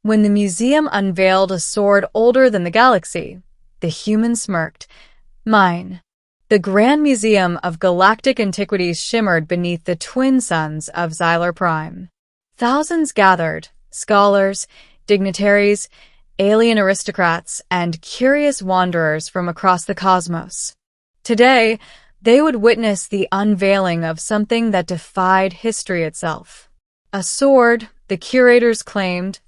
when the museum unveiled a sword older than the galaxy, the human smirked. Mine. The Grand Museum of Galactic Antiquities shimmered beneath the twin suns of Xylar Prime. Thousands gathered, scholars, dignitaries, alien aristocrats, and curious wanderers from across the cosmos. Today, they would witness the unveiling of something that defied history itself. A sword, the curators claimed,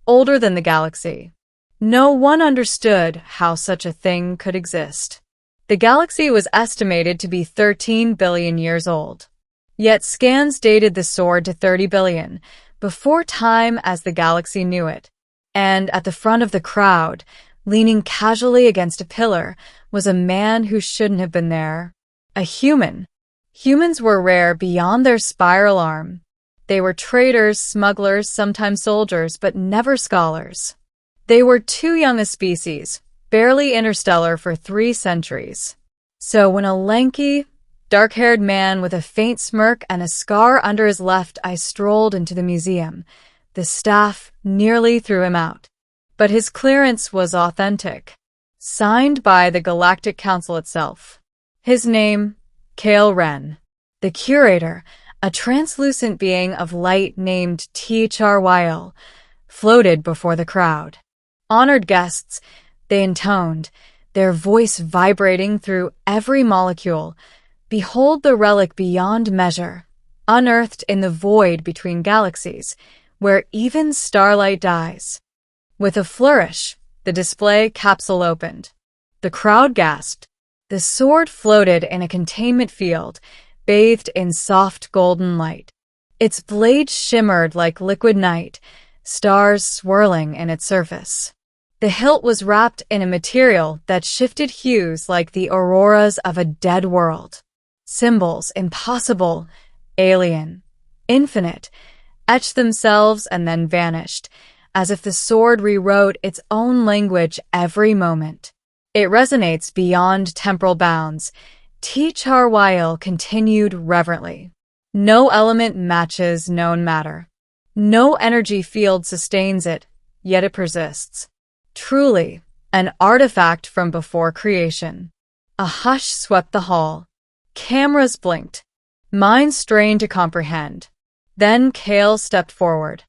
older than the galaxy. No one understood how such a thing could exist. The galaxy was estimated to be 13 billion years old. Yet scans dated the sword to 30 billion, before time as the galaxy knew it. And at the front of the crowd, leaning casually against a pillar, was a man who shouldn't have been there. A human. Humans were rare beyond their spiral arm. They were traders, smugglers, sometimes soldiers, but never scholars. They were too young a species, barely interstellar for 3 centuries. So when a lanky, dark-haired man with a faint smirk and a scar under his left eye strolled into the museum, the staff nearly threw him out. But his clearance was authentic, signed by the Galactic Council itself. His name, Kale Ren. The curator, a translucent being of light named Thyl, floated before the crowd. Honored guests, they intoned, their voice vibrating through every molecule. Behold the relic beyond measure, unearthed in the void between galaxies, where even starlight dies. With a flourish, the display capsule opened. The crowd gasped. The sword floated in a containment field, bathed in soft golden light. Its blade shimmered like liquid night, stars swirling in its surface. The hilt was wrapped in a material that shifted hues like the auroras of a dead world. Symbols, impossible, alien, infinite, etched themselves and then vanished, as if the sword rewrote its own language every moment. It resonates beyond temporal bounds. Thyl continued reverently. No element matches known matter. No energy field sustains it, yet it persists. Truly, an artifact from before creation. A hush swept the hall. Cameras blinked. Minds strained to comprehend. Then Kale stepped forward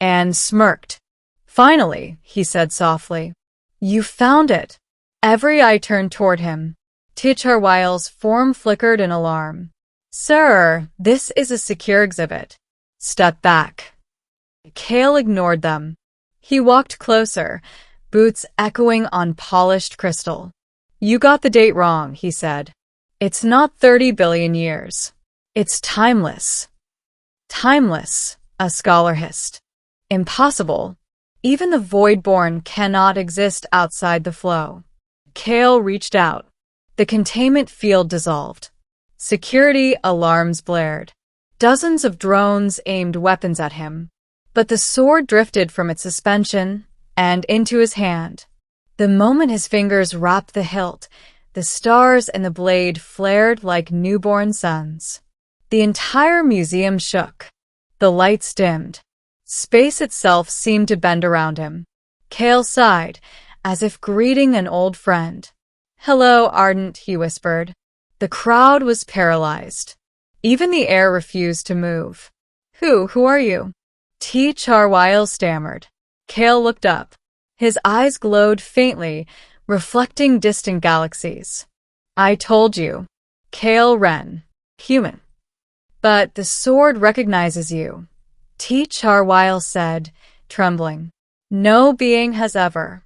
and smirked. Finally, he said softly, "You found it." Every eye turned toward him. Thyl form flickered in alarm. "Sir, this is a secure exhibit." "Step back." Kale ignored them. He walked closer, boots echoing on polished crystal. "You got the date wrong," he said. "It's not 30 billion years. It's timeless." Timeless, a scholar hissed. Impossible. Even the void-born cannot exist outside the flow. Kale reached out. The containment field dissolved. Security alarms blared. Dozens of drones aimed weapons at him. But the sword drifted from its suspension and into his hand. The moment his fingers wrapped the hilt, the stars in the blade flared like newborn suns. The entire museum shook. The lights dimmed. Space itself seemed to bend around him. Kale sighed, as if greeting an old friend. "Hello, Ardent," he whispered. The crowd was paralyzed. Even the air refused to move. Who are you?" Thyl stammered. Kale looked up. His eyes glowed faintly, reflecting distant galaxies. "I told you. Kale Ren. Human." "But the sword recognizes you," Thyl said, trembling. "No being has ever."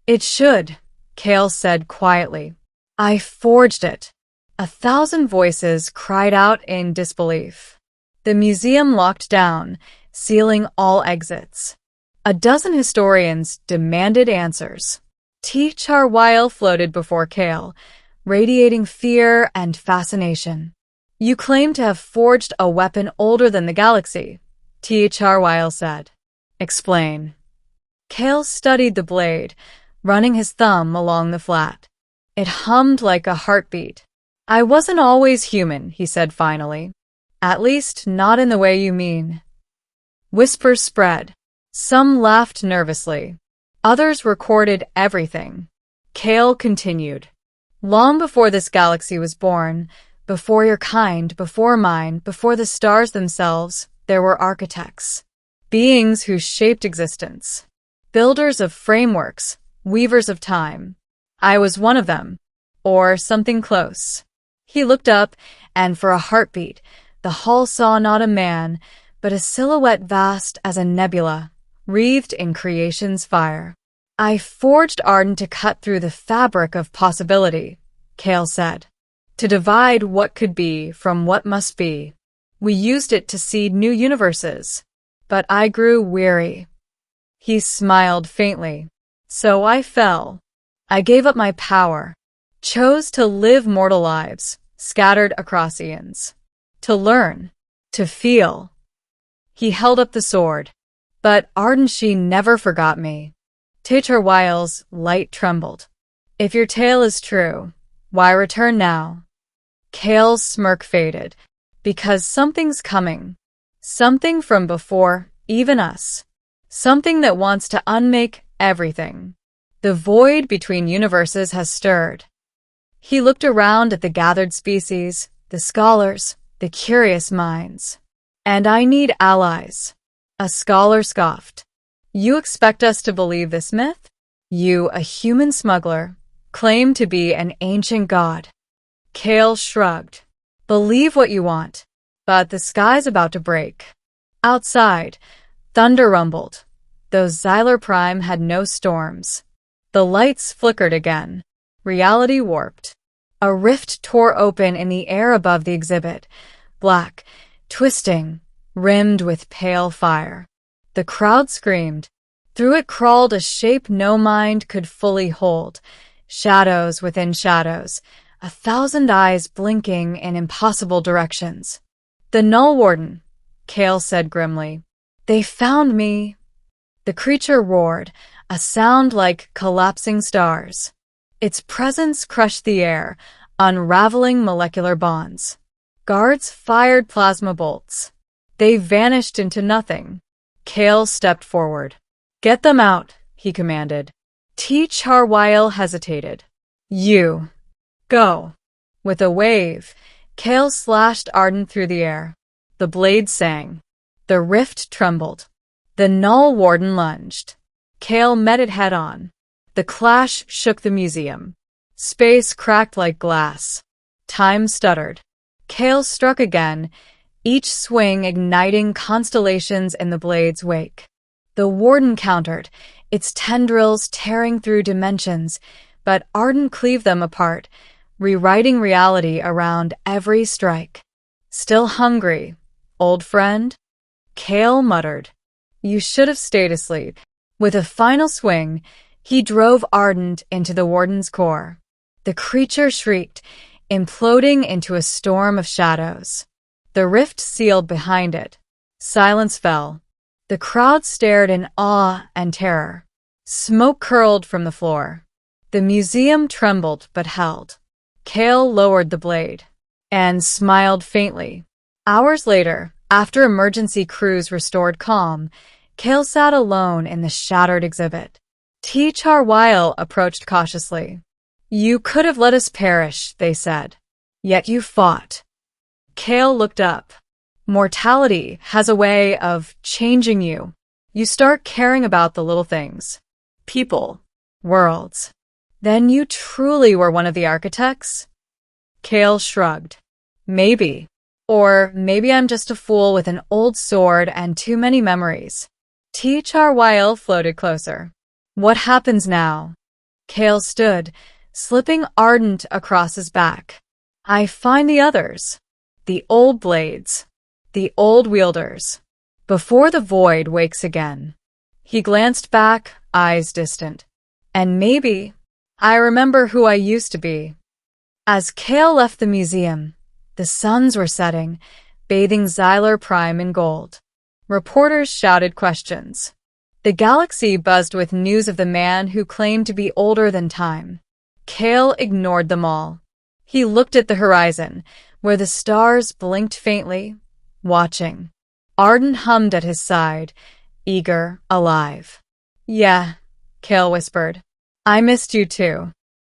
"It should," Kale said quietly. "I forged it." 1,000 voices cried out in disbelief. The museum locked down, sealing all exits. A dozen historians demanded answers. Thyl floated before Kale, radiating fear and fascination. "You claim to have forged a weapon older than the galaxy," Thyl said. "Explain." Kale studied the blade, running his thumb along the flat. It hummed like a heartbeat. "I wasn't always human," he said finally. "At least, not in the way you mean." Whispers spread. Some laughed nervously. Others recorded everything. Kale continued. Long before this galaxy was born, before your kind, before mine, before the stars themselves, there were architects. Beings who shaped existence. Builders of frameworks, weavers of time. I was one of them. Or something close. He looked up, and for a heartbeat, the hull saw not a man, but a silhouette vast as a nebula, wreathed in creation's fire. I forged Arden to cut through the fabric of possibility, Kale said. To divide what could be from what must be. We used it to seed new universes. But I grew weary. He smiled faintly. So I fell. I gave up my power. Chose to live mortal lives, scattered across eons. To learn. To feel. He held up the sword. But Ardenshi never forgot me. Techerwile's light trembled. If your tale is true, why return now? Kale's smirk faded. Because something's coming. Something from before, even us. Something that wants to unmake everything. The void between universes has stirred. He looked around at the gathered species, the scholars, the curious minds. And I need allies. A scholar scoffed. You expect us to believe this myth? You, a human smuggler, claim to be an ancient god. Kale shrugged. Believe what you want, but the sky's about to break. Outside, thunder rumbled. Though Xyler Prime had no storms. The lights flickered again. Reality warped. A rift tore open in the air above the exhibit, black, twisting, rimmed with pale fire. The crowd screamed. Through it crawled a shape no mind could fully hold. Shadows within shadows, 1,000 eyes blinking in impossible directions. The Null Warden, Kale said grimly. They found me. The creature roared, a sound like collapsing stars. Its presence crushed the air, unraveling molecular bonds. Guards fired plasma bolts. They vanished into nothing. Kale stepped forward. Get them out, he commanded. Techerwile hesitated. You. Go. With a wave, Kale slashed Arden through the air. The blade sang. The rift trembled. The Null Warden lunged. Kale met it head-on. The clash shook the museum. Space cracked like glass. Time stuttered. Kale struck again, each swing igniting constellations in the blade's wake. The Warden countered, its tendrils tearing through dimensions, but Arden cleaved them apart, rewriting reality around every strike. Still hungry, old friend? Kale muttered. You should have stayed asleep. With a final swing, he drove Ardent into the Warden's core. The creature shrieked, imploding into a storm of shadows. The rift sealed behind it. Silence fell. The crowd stared in awe and terror. Smoke curled from the floor. The museum trembled but held. Kale lowered the blade and smiled faintly. Hours later, after emergency crews restored calm, Kale sat alone in the shattered exhibit. Techerwile approached cautiously. You could have let us perish, they said. Yet you fought. Kale looked up. Mortality has a way of changing you. You start caring about the little things. People. Worlds. Then you truly were one of the architects? Kale shrugged. Maybe. Or maybe I'm just a fool with an old sword and too many memories. Techerwile floated closer. What happens now? Kale stood, slipping Ardent across his back. I find the others. The old blades. The old wielders. Before the void wakes again. He glanced back, eyes distant. And maybe I remember who I used to be. As Kale left the museum, the suns were setting, bathing Xyler Prime in gold. Reporters shouted questions. The galaxy buzzed with news of the man who claimed to be older than time. Kale ignored them all. He looked at the horizon, where the stars blinked faintly, watching. Arden hummed at his side, eager, alive. Yeah, Kale whispered. I missed you too.